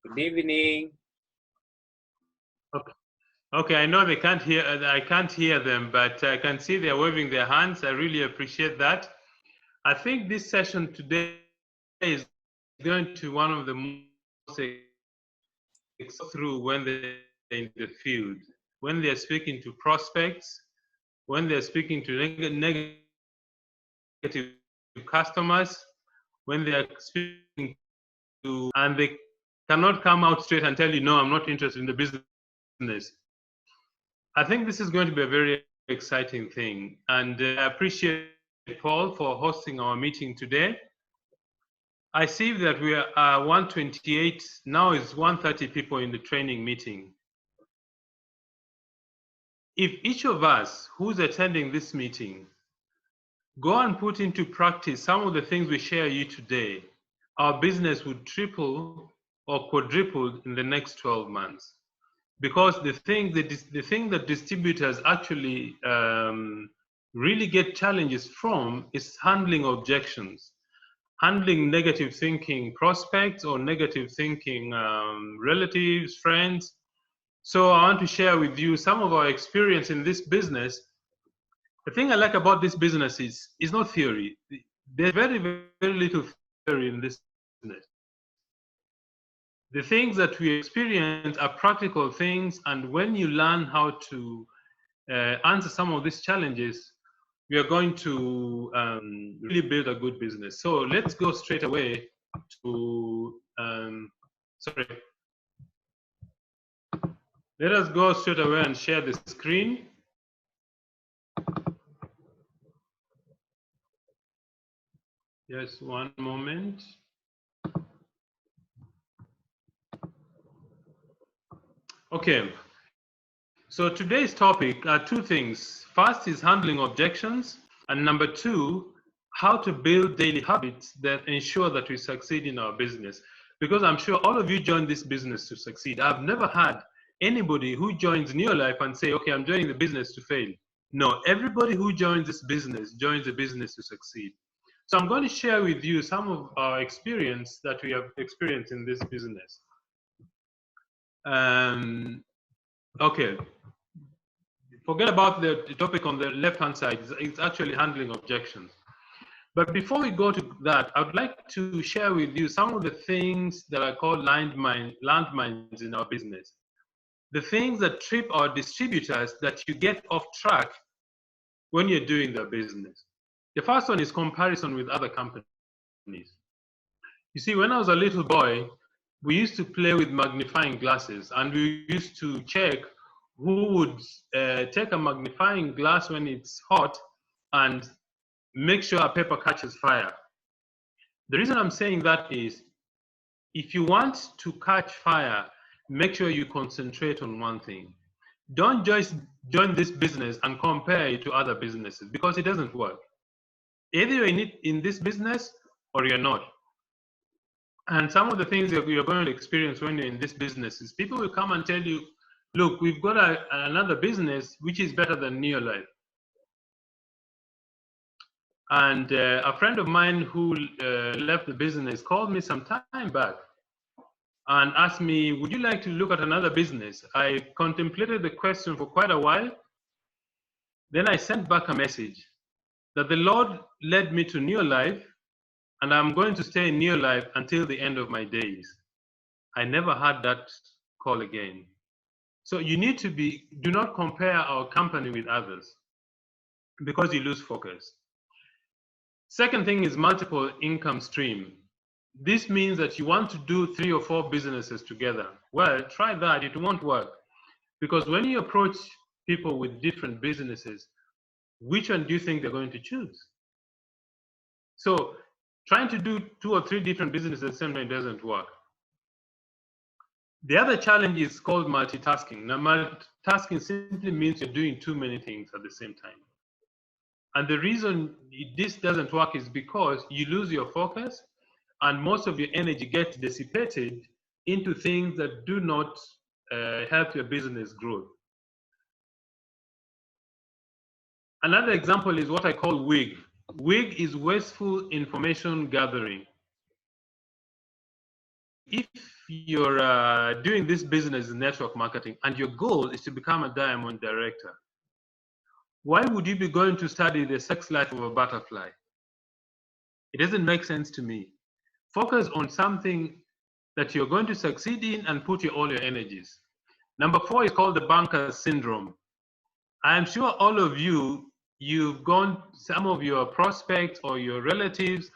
Good evening. Okay, I know they can't hear. I can't hear them, but I can see they're waving their hands. I really appreciate that. I think this session today is going to be one of the most through when they're in the field, when they're speaking to prospects, when they're speaking to negative customers, when they're speaking to, and they cannot come out straight and tell you, no, I'm not interested in the business. I think this is going to be a very exciting thing, and I appreciate Paul for hosting our meeting today. I see that we are 128, now is 130 people in the training meeting. If each of us who's attending this meeting go and put into practice some of the things we share you today, our business would triple or quadruple in the next 12 months. Because the thing that distributors actually really get challenges from is handling objections, handling negative thinking prospects or negative thinking relatives, friends. So I want to share with you some of our experience in this business. The thing I like about this business is not theory. There's very, very little theory in this business. The things that we experience are practical things, and when you learn how to answer some of these challenges, we are going to really build a good business. So let's go straight away to, let us go straight away and share the screen. Just one moment. Okay, so today's topic are two things. First is handling objections, and number two, how to build daily habits that ensure that we succeed in our business. Because I'm sure all of you joined this business to succeed. I've never had anybody who joins Neolife and say, okay, I'm joining the business to fail. No, everybody who joins this business joins the business to succeed. So I'm going to share with you some of our experience that we have experienced in this business. Okay, forget about the topic on the left-hand side. It's actually handling objections. But before we go to that, I would like to share with you some of the things that are called landmines in our business. The things that trip our distributors that you get off track when you're doing their business. The first one is comparison with other companies. You see, when I was a little boy, we used to play with magnifying glasses, and we used to check who would take a magnifying glass when it's hot and make sure a paper catches fire. The reason I'm saying that is, if you want to catch fire, make sure you concentrate on one thing. Don't just join this business and compare it to other businesses, because it doesn't work. Either you're in this business or you're not. And some of the things that you're going to experience when you're in this business is people will come and tell you, look, we've got another business which is better than Neolife. And a friend of mine who left the business called me some time back and asked me, would you like to look at another business? I contemplated the question for quite a while. Then I sent back a message that the Lord led me to Neolife, and I'm going to stay in Neolife until the end of my days. I never had that call again. So you need to do not compare our company with others, because you lose focus. Second thing is multiple income stream. This means that you want to do 3 or 4 businesses together. Well, try that, it won't work. Because when you approach people with different businesses, which one do you think they're going to choose? So trying to do 2 or 3 different businesses at the same time doesn't work. The other challenge is called multitasking. Now, multitasking simply means you're doing too many things at the same time. And the reason this doesn't work is because you lose your focus, and most of your energy gets dissipated into things that do not help your business grow. Another example is what I call WIG. WIG is wasteful information gathering. If you're doing this business in network marketing and your goal is to become a diamond director, why would you be going to study the sex life of a butterfly? It doesn't make sense to me. Focus on something that you're going to succeed in and put all your energies. Number 4 is called the banker's syndrome. I am sure all of you, some of your prospects or your relatives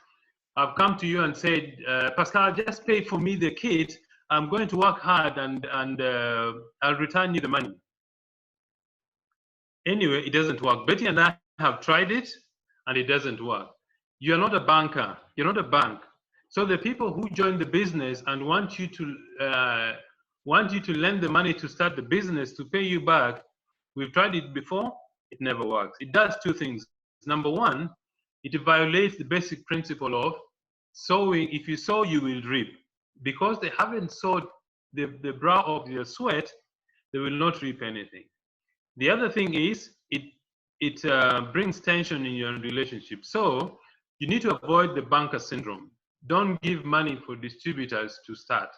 have come to you and said, Pascal, just pay for me the kit. I'm going to work hard and I'll return you the money. Anyway, it doesn't work. Betty and I have tried it and it doesn't work. You're not a banker. You're not a bank. So the people who join the business and want you to lend the money to start the business to pay you back, we've tried it before. It never works. It does two things. Number one, it violates the basic principle of sowing. If you sow, you will reap. Because they haven't sowed the brow of your sweat, they will not reap anything. The other thing is it brings tension in your relationship. So you need to avoid the banker syndrome. Don't give money for distributors to start.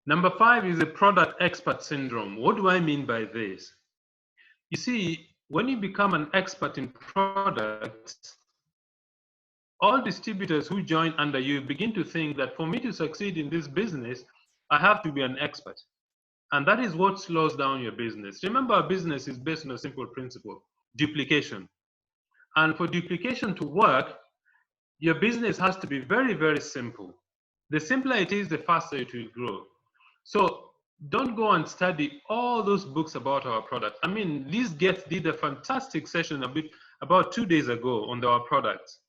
Number 5 is the product expert syndrome. What do I mean by this? You see, when you become an expert in products, all distributors who join under you begin to think that for me to succeed in this business, I have to be an expert. And that is what slows down your business. Remember, our business is based on a simple principle, duplication. And for duplication to work, your business has to be very, very simple. The simpler it is, the faster it will grow. So don't go and study all those books about our products. I mean, Liz Gates did a fantastic session about 2 days ago on our products.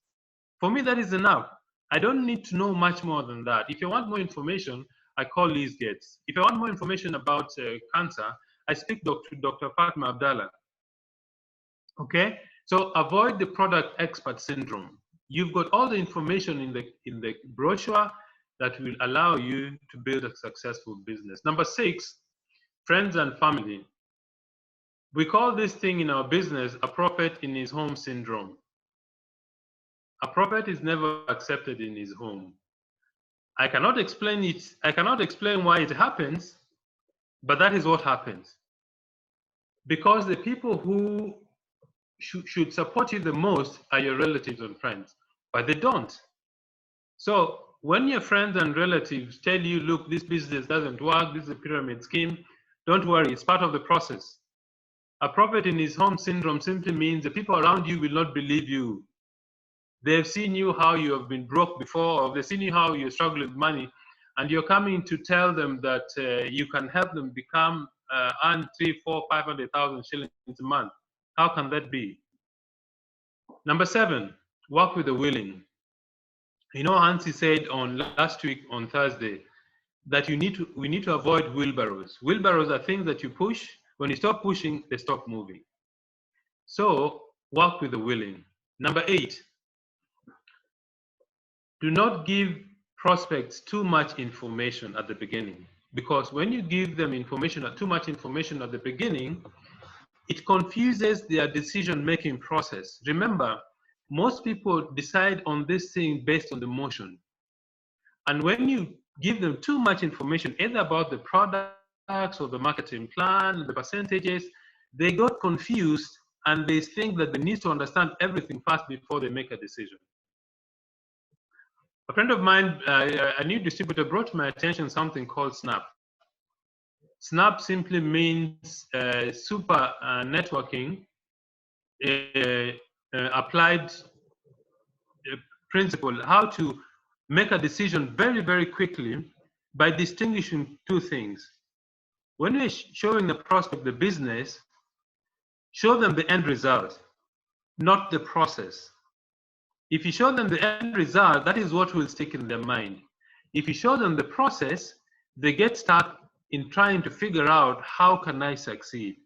For me, that is enough. I don't need to know much more than that. If you want more information, I call Liz Gates. If I want more information about cancer, I speak to Dr. Fatma Abdallah. Okay? So avoid the product expert syndrome. You've got all the information in the brochure that will allow you to build a successful business. Number 6, friends and family. We call this thing in our business a prophet in his home syndrome. A prophet is never accepted in his home. I cannot explain it. I cannot explain why it happens, but that is what happens. Because the people who should support you the most are your relatives and friends, but they don't. So when your friends and relatives tell you, look, this business doesn't work, this is a pyramid scheme, don't worry, it's part of the process. A prophet in his home syndrome simply means the people around you will not believe you. They've seen you how you have been broke before, or they've seen you how you struggle with money, and you're coming to tell them that you can help them become earn 300,000, 400,000, 500,000 shillings a month. How can that be? Number 7, work with the willing. You know, Hansi said on last week on Thursday that we need to avoid wheelbarrows. Wheelbarrows are things that you push. When you stop pushing, they stop moving. So work with the willing. Number 8, do not give prospects too much information at the beginning, because when you give them too much information at the beginning, it confuses their decision-making process. Remember, most people decide on this thing based on the emotion. And when you give them too much information, either about the products or the marketing plan, the percentages, they got confused and they think that they need to understand everything first before they make a decision. A friend of mine, a new distributor, brought to my attention something called SNAP. SNAP simply means super networking applied principle, how to make a decision very, very quickly by distinguishing two things. When you're showing the prospect the business, show them the end result, not the process. If you show them the end result, that is what will stick in their mind. If you show them the process, they get stuck in trying to figure out, how can I succeed?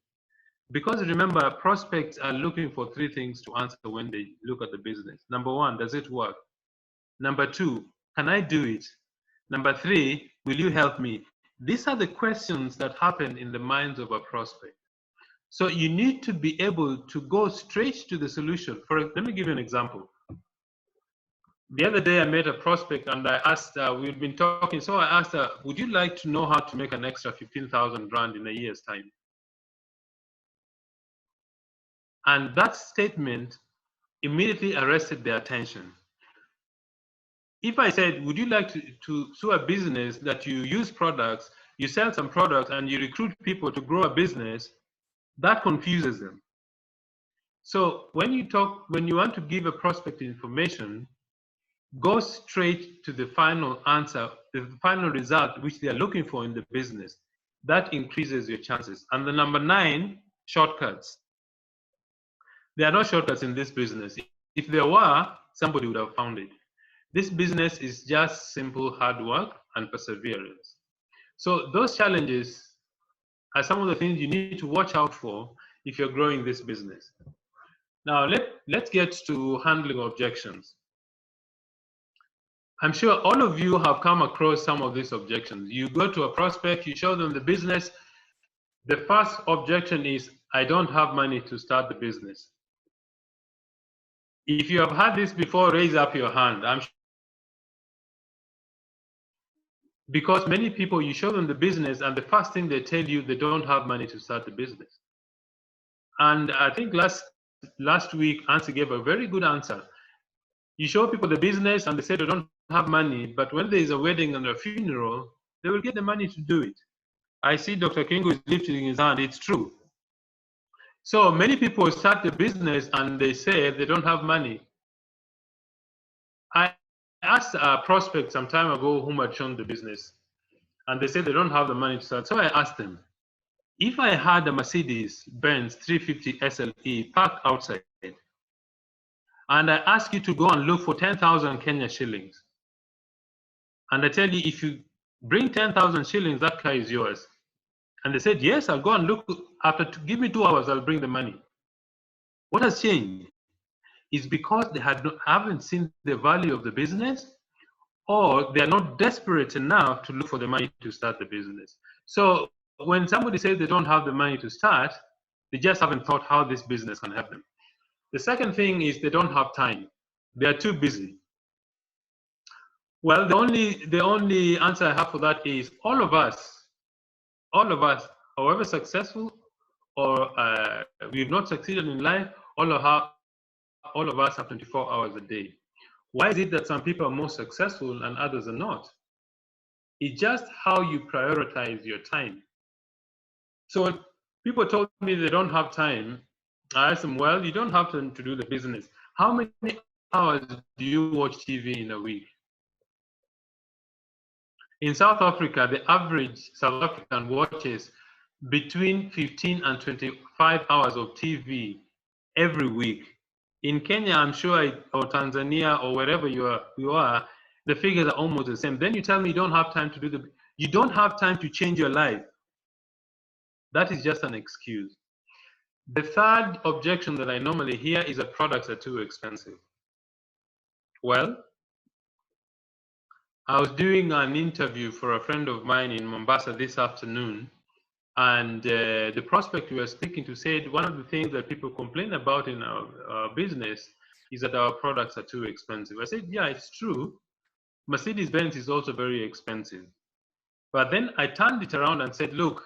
Because remember, prospects are looking for 3 things to answer when they look at the business. Number 1, does it work? Number 2, can I do it? Number 3, will you help me? These are the questions that happen in the minds of a prospect. So you need to be able to go straight to the solution. Let me give you an example. The other day I met a prospect and I asked, we've been talking, so I asked her, would you like to know how to make an extra 15,000 rand in a year's time? And that statement immediately arrested their attention. If I said, would you like to do a business that you use products, you sell some products and you recruit people to grow a business, that confuses them. So when you want to give a prospect information, go straight to the final answer, the final result which they are looking for in the business. That increases your chances. And the number 9, shortcuts. There are no shortcuts in this business. If there were, somebody would have found it. This business is just simple hard work and perseverance. So those challenges are some of the things you need to watch out for if you're growing this business. Now let's get to handling objections. I'm sure all of you have come across some of these objections. You go to a prospect, you show them the business. The first objection is, I don't have money to start the business. If you have had this before, raise up your hand. Because many people, you show them the business and the first thing they tell you, they don't have money to start the business. And I think last week, Nancy gave a very good answer. You show people the business and they say they don't have money, but when there is a wedding and a funeral, they will get the money to do it. I see Dr. Kingu is lifting his hand. It's true. So many people start the business and they say they don't have money. I asked a prospect some time ago whom had shown the business, and they said they don't have the money to start. So I asked them, if I had a Mercedes-Benz 350 SLE parked outside, and I ask you to go and look for 10,000 Kenya shillings, and I tell you, if you bring 10,000 shillings, that car is yours. And they said, yes, I'll go and look. Give me 2 hours, I'll bring the money. What has changed? Is because they haven't seen the value of the business, or they are not desperate enough to look for the money to start the business. So when somebody says they don't have the money to start, they just haven't thought how this business can help them. The second thing is they don't have time. They are too busy. Well, the only answer I have for that is all of us, however successful or we've not succeeded in life, all of us have 24 hours a day. Why is it that some people are more successful and others are not? It's just how you prioritize your time. So when people told me they don't have time, I asked them, well, you don't have to do the business. How many hours do you watch TV in a week? In South Africa, the average South African watches between 15 and 25 hours of TV every week. In Kenya, I'm sure, or Tanzania, or wherever you are, the figures are almost the same. Then you tell me you don't have time to do you don't have time to change your life. That is just an excuse. The third objection that I normally hear is that products are too expensive. Well, I was doing an interview for a friend of mine in Mombasa this afternoon, and the prospect we were speaking to said one of the things that people complain about in our business is that our products are too expensive. I said, yeah, it's true. Mercedes-Benz is also very expensive. But then I turned it around and said, look,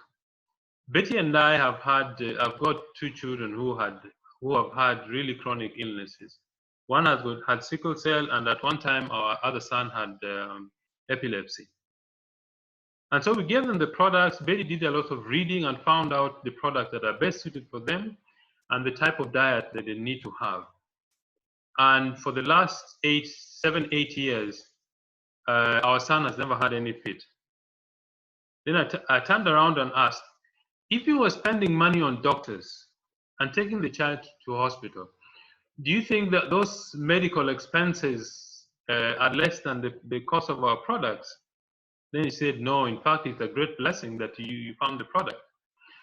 Betty and I have I've got 2 children who have had really chronic illnesses. One had sickle cell, and at one time our other son had epilepsy. And so we gave them the products. Betty did a lot of reading and found out the products that are best suited for them and the type of diet that they need to have. And for the last 7, 8 years, our son has never had any fit. Then I turned around and asked, if you were spending money on doctors and taking the child to hospital, do you think that those medical expenses are less than the cost of our products? Then he said, no, in fact, it's a great blessing that you found the product.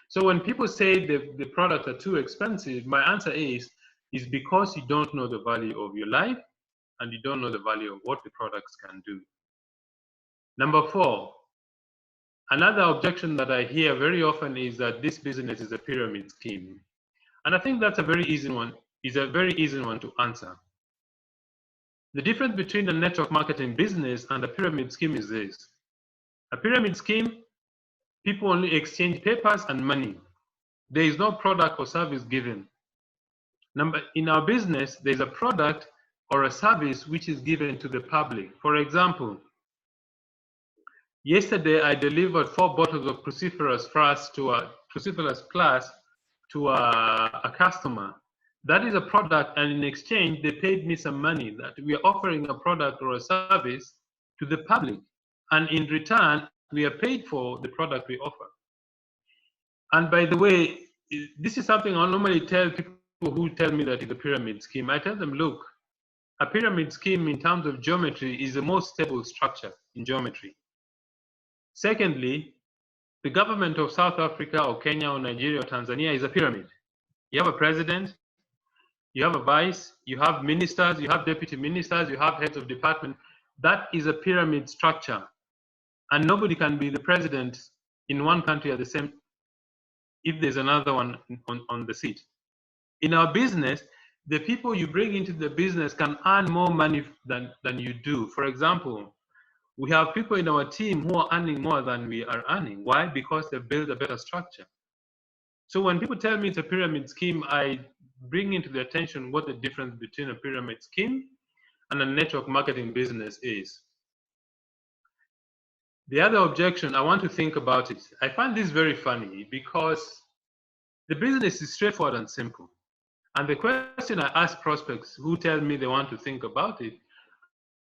So when people say the products are too expensive, my answer is because you don't know the value of your life and you don't know the value of what the products can do. Number 4, another objection that I hear very often is that this business is a pyramid scheme. And I think that's a very easy one to answer. The difference between a network marketing business and a pyramid scheme is this. A pyramid scheme, people only exchange papers and money. There is no product or service given. In our business, there is a product or a service which is given to the public. For example, yesterday I delivered 4 bottles of cruciferous plus to a customer. That is a product, and in exchange, they paid me some money that we are offering a product or a service to the public. And in return, we are paid for the product we offer. And by the way, this is something I normally tell people who tell me that it's a pyramid scheme. I tell them, look, a pyramid scheme in terms of geometry is the most stable structure in geometry. Secondly, the government of South Africa or Kenya or Nigeria or Tanzania is a pyramid. You have a president, you have a vice, you have ministers, you have deputy ministers, you have heads of department. That is a pyramid structure. And nobody can be the president in one country at the same if there's another one on the seat. In our business, the people you bring into the business can earn more money than you do. For example, we have people in our team who are earning more than we are earning. Why? Because they build a better structure. So when people tell me it's a pyramid scheme, I bring into the attention what the difference between a pyramid scheme and a network marketing business is. The other objection, I want to think about it. I find this very funny because the business is straightforward and simple. And the question I ask prospects who tell me they want to think about it,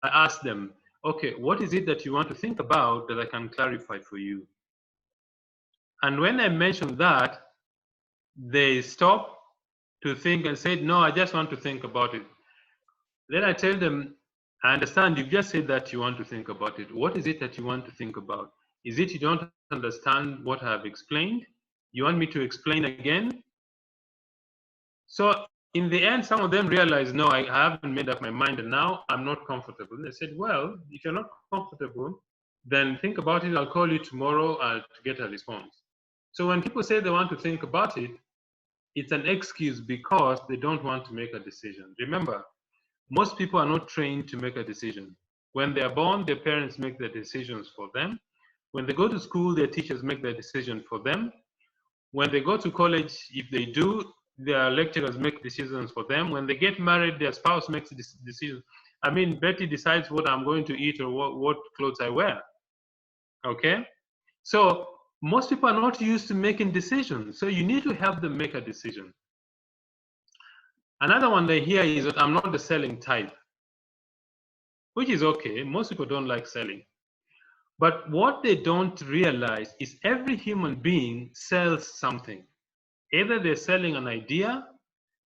I ask them, okay, what is it that you want to think about that I can clarify for you? And when I mention that, they stop to think and say, no, I just want to think about it. Then I tell them, I understand you've just said that you want to think about it. What is it that you want to think about? Is it you don't understand what I have explained? You want me to explain again? So in the end, some of them realized, no, I haven't made up my mind and now I'm not comfortable. And they said, well, if you're not comfortable, then think about it. I'll call you tomorrow to get a response. So when people say they want to think about it, it's an excuse because they don't want to make a decision. Remember, most people are not trained to make a decision. When they are born, their parents make the decisions for them. When they go to school, their teachers make the decision for them. When they go to college, if they do, their lecturers make decisions for them. When they get married, their spouse makes decisions. I mean, Betty decides what I'm going to eat or what clothes I wear. Okay? So most people are not used to making decisions. So you need to help them make a decision. Another one they hear is that I'm not the selling type, which is okay. Most people don't like selling. But what they don't realize is every human being sells something. Either they're selling an idea,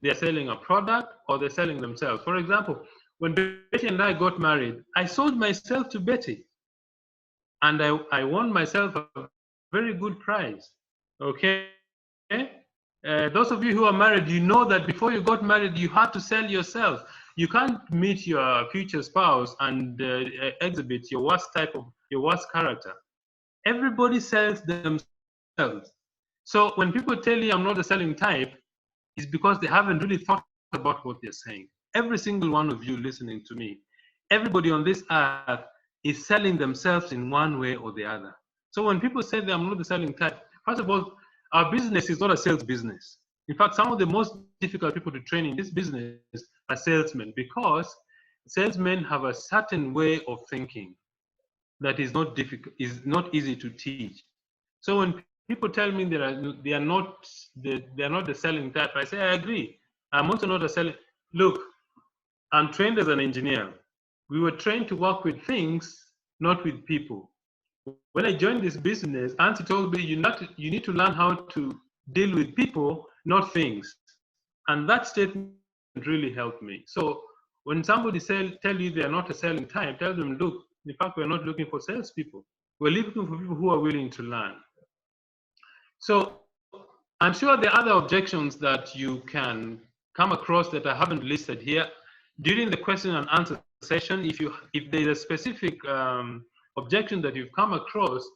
they're selling a product, or they're selling themselves. For example, when Betty and I got married, I sold myself to Betty. And I won myself a very good prize. Okay? Those of you who are married, you know that before you got married, you had to sell yourself. You can't meet your future spouse and exhibit your worst character. Everybody sells themselves. So when people tell you I'm not the selling type, it's because they haven't really thought about what they're saying. Every single one of you listening to me, everybody on this earth is selling themselves in one way or the other. So when people say that I'm not the selling type, first of all, our business is not a sales business. In fact, some of the most difficult people to train in this business are salesmen because salesmen have a certain way of thinking that is not difficult, is not easy to teach. So when people tell me they are not the selling type, I say I agree. I'm also not a selling. Look, I'm trained as an engineer. We were trained to work with things, not with people. When I joined this business, Auntie told me you need to learn how to deal with people, not things. And that statement really helped me. So when somebody tell you they are not a selling type, tell them, look, in fact, we're not looking for salespeople. We're looking for people who are willing to learn. So I'm sure there are other objections that you can come across that I haven't listed here. During the question and answer session, if there's a specific objection that you've come across,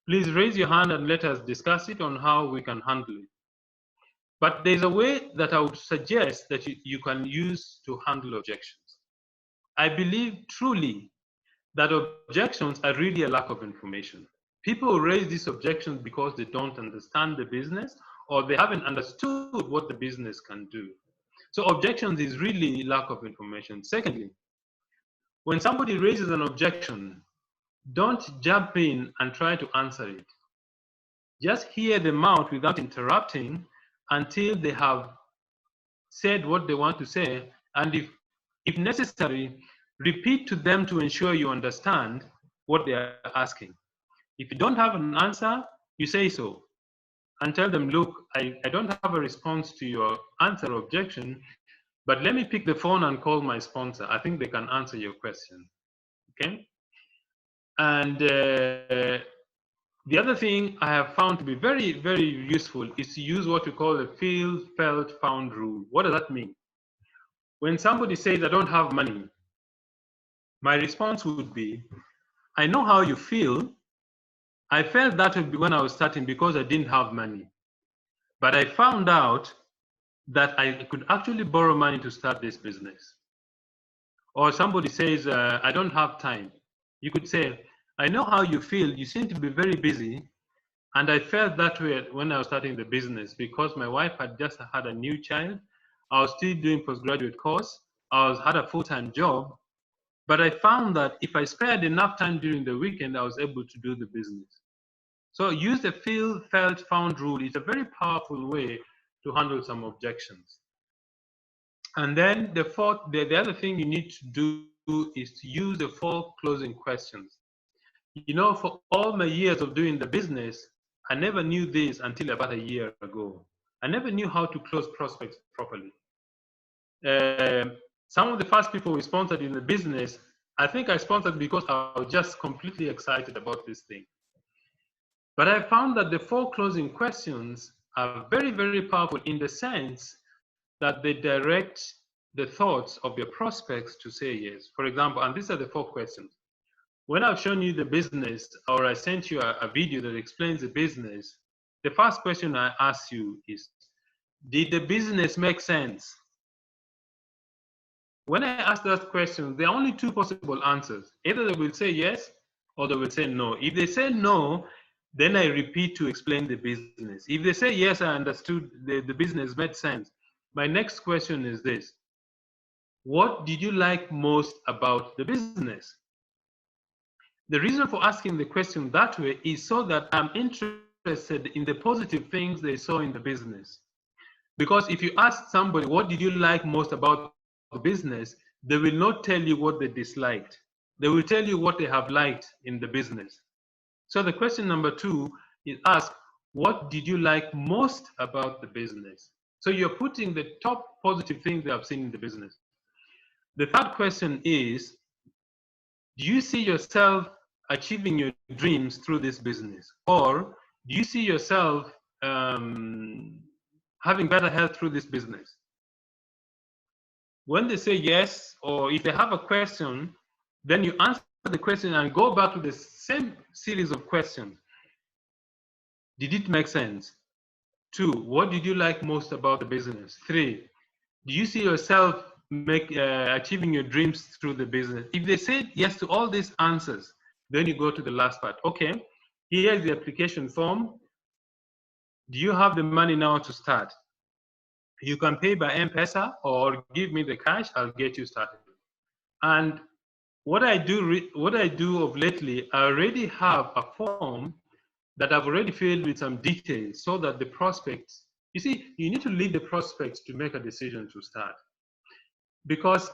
please raise your hand and let us discuss it on how we can handle it. But there's a way that I would suggest that you can use to handle objections. I believe truly that objections are really a lack of information. People raise these objections because they don't understand the business or they haven't understood what the business can do. So objections is really lack of information. Secondly, when somebody raises an objection, don't jump in and try to answer it. Just hear them out without interrupting until they have said what they want to say, and if necessary, repeat to them to ensure you understand what they are asking. If you don't have an answer, you say so and tell them, look, I don't have a response to your answer or objection, but let me pick the phone and call my sponsor. I think they can answer your question. Okay? And the other thing I have found to be very, very useful is to use what we call the feel, felt, found rule. What does that mean? When somebody says, I don't have money, my response would be, I know how you feel. I felt that way when I was starting because I didn't have money. But I found out that I could actually borrow money to start this business. Or somebody says, I don't have time. You could say, I know how you feel. You seem to be very busy. And I felt that way when I was starting the business because my wife had just had a new child. I was still doing postgraduate course. Had a full-time job. But I found that if I spared enough time during the weekend, I was able to do the business. So use the feel, felt, found rule. It's a very powerful way to handle some objections. And then the other thing you need to do is to use the 4 closing questions. You know, for all my years of doing the business, I never knew this until about a year ago. I never knew how to close prospects properly. Some of the first people we sponsored in the business, I think I sponsored because I was just completely excited about this thing. But I found that the 4 closing questions are very, very powerful in the sense that they direct the thoughts of your prospects to say yes. For example, and these are the 4 questions. When I've shown you the business or I sent you a video that explains the business, the first question I ask you is, did the business make sense? When I ask that question, there are only 2 possible answers. Either they will say yes or they will say no. If they say no, then I repeat to explain the business. If they say yes, I understood the business made sense. My next question is this. What did you like most about the business? The reason for asking the question that way is so that I'm interested in the positive things they saw in the business. Because if you ask somebody, what did you like most about the business, they will not tell you what they disliked. They will tell you what they have liked in the business. So the question number 2 is ask, what did you like most about the business? So you're putting the top positive things they have seen in the business. The third question is, do you see yourself achieving your dreams through this business? Or do you see yourself having better health through this business? When they say yes, or if they have a question, then you answer the question and go back to the same series of questions. Did it make sense? 2, what did you like most about the business? 3, do you see yourself achieving your dreams through the business? If they say yes to all these answers, then you go to the last part. Okay, here is the application form. Do you have the money now to start? You can pay by M-Pesa or give me the cash, I'll get you started. And what I do of lately, I already have a form that I've already filled with some details so that the prospects, you see, you need to lead the prospects to make a decision to start. Because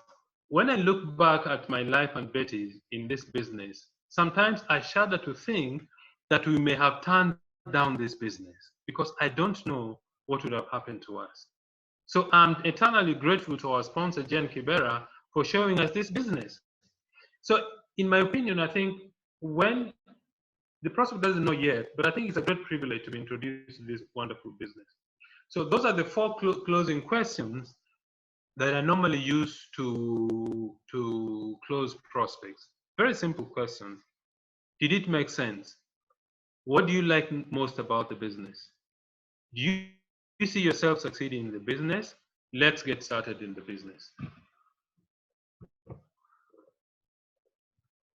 when I look back at my life and Betty's in this business, sometimes I shudder to think that we may have turned down this business because I don't know what would have happened to us. So I'm eternally grateful to our sponsor, Jen Kibera, for showing us this business. So in my opinion, I think when the prospect doesn't know yet, but I think it's a great privilege to be introduced to this wonderful business. So those are the 4 closing questions that I normally use to close prospects. Very simple questions. Did it make sense? What do you like most about the business? Do you see yourself succeeding in the business? Let's get started in the business.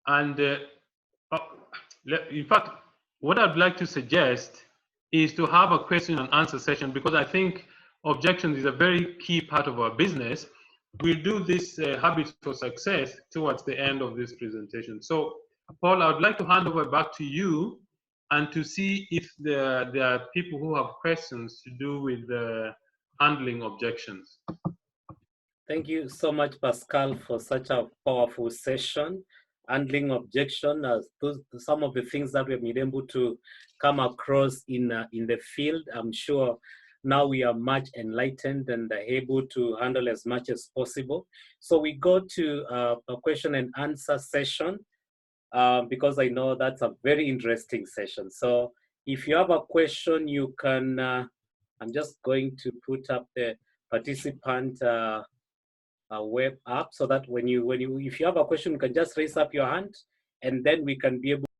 And in fact, what I'd like to suggest is to have a question and answer session, because I think objections is a very key part of our business. We'll do this habits for success towards the end of this presentation. So, Paul, I would like to hand over back to you and to see if there are people who have questions to do with handling objections. Thank you so much, Pascal, for such a powerful session. Handling objection, some of the things that we've been able to come across in the field. I'm sure now we are much enlightened and able to handle as much as possible. So we go to a question and answer session, because I know that's a very interesting session. So if you have a question, you can, I'm just going to put up the participant web app, so that if you have a question, you can just raise up your hand, and then we can be able